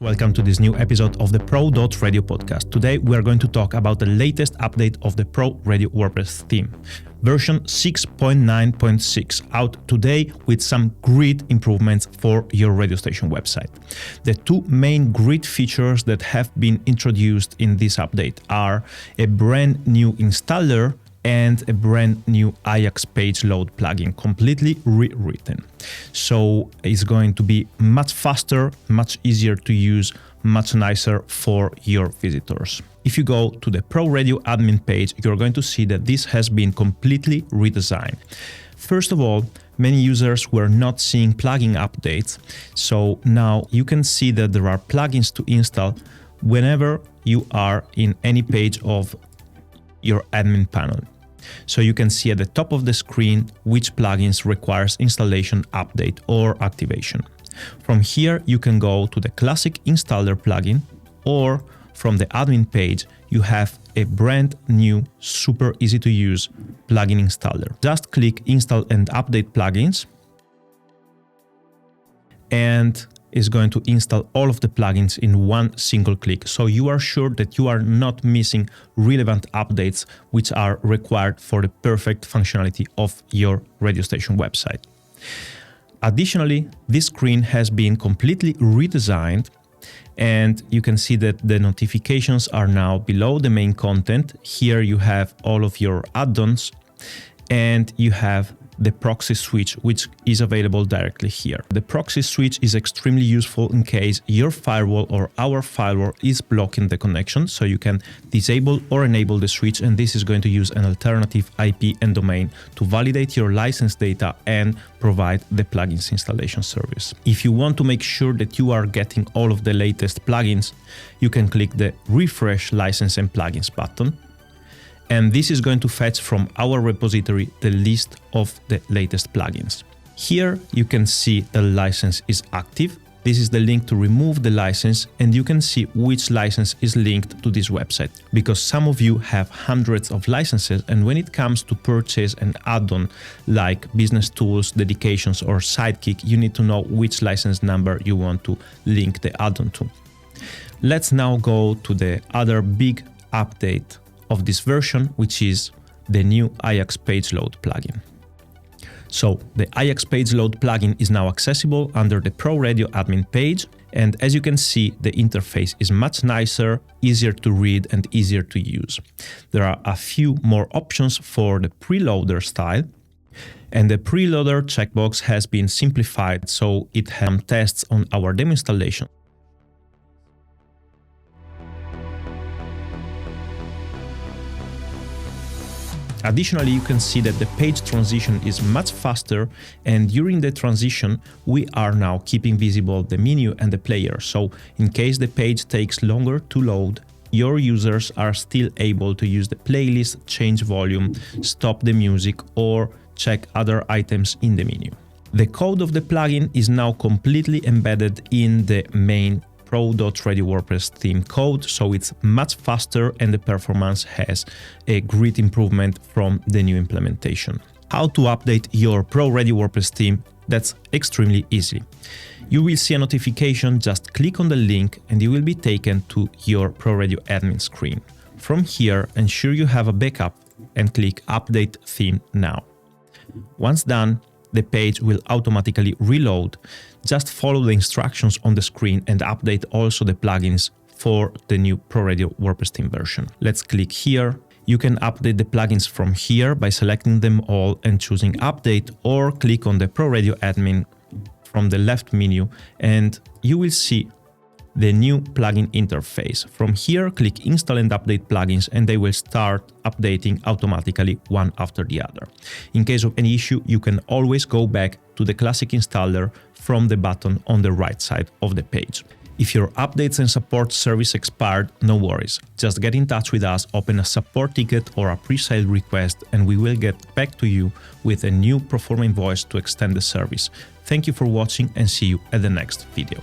Welcome to this new episode of the Pro.Radio podcast. Today we are going to talk about the latest update of the Pro Radio WordPress theme, version 6.9.6, out today with some great improvements for your radio station website. The two main great features that have been introduced in this update are a brand new installer and a brand new Ajax page load plugin, completely rewritten. So it's going to be much faster, much easier to use, much nicer for your visitors. If you go to the Pro Radio admin page, you're going to see that this has been completely redesigned. First of all, many users were not seeing plugin updates, so now you can see that there are plugins to install whenever you are in any page of your admin panel. So you can see at the top of the screen which plugins requires installation, update or activation. From here you can go to the classic installer plugin, or from the admin page you have a brand new, super easy to use plugin installer. Just click install and update plugins and is going to install all of the plugins in one single click, so you are sure that you are not missing relevant updates which are required for the perfect functionality of your radio station website. Additionally, this screen has been completely redesigned, and you can see that the notifications are now below the main content. Here you have all of your add-ons and you have the proxy switch, which is available directly here. The proxy switch is extremely useful in case your firewall or our firewall is blocking the connection, so you can disable or enable the switch, and this is going to use an alternative IP and domain to validate your license data and provide the plugins installation service. If you want to make sure that you are getting all of the latest plugins, you can click the refresh license and plugins button, and this is going to fetch from our repository the list of the latest plugins. Here you can see the license is active. This is the link to remove the license, and you can see which license is linked to this website, because some of you have hundreds of licenses, and when it comes to purchase an add-on like business tools, dedications or Sidekick, you need to know which license number you want to link the add-on to. Let's now go to the other big update of this version, which is the new Ajax page load plugin. So the Ajax page load plugin is now accessible under the Pro Radio admin page, and as you can see, the interface is much nicer, easier to read and easier to use. There are a few more options for the preloader style, and the preloader checkbox has been simplified, so it has tests on our demo installation. Additionally, you can see that the page transition is much faster, and during the transition we are now keeping visible the menu and the player, so in case the page takes longer to load, your users are still able to use the playlist, change volume, stop the music or check other items in the menu. The code of the plugin is now completely embedded in the main Pro.Radio WordPress theme code, so it's much faster and the performance has a great improvement from the new implementation. How to update your Pro Radio WordPress theme? That's extremely easy. You will see a notification, just click on the link and you will be taken to your Pro Radio admin screen. From here, ensure you have a backup and click Update Theme Now. Once done, the page will automatically reload. Just follow the instructions on the screen and update also the plugins for the new Pro Radio WordPress theme version. Let's click here. You can update the plugins from here by selecting them all and choosing Update, or click on the Pro Radio admin from the left menu and you will see the new plugin interface. From here, click Install and Update plugins and they will start updating automatically one after the other. In case of any issue, you can always go back to the classic installer from the button on the right side of the page. If your updates and support service expired, no worries. Just get in touch with us, open a support ticket or a pre-sale request, and we will get back to you with a new pro forma invoice to extend the service. Thank you for watching and see you at the next video.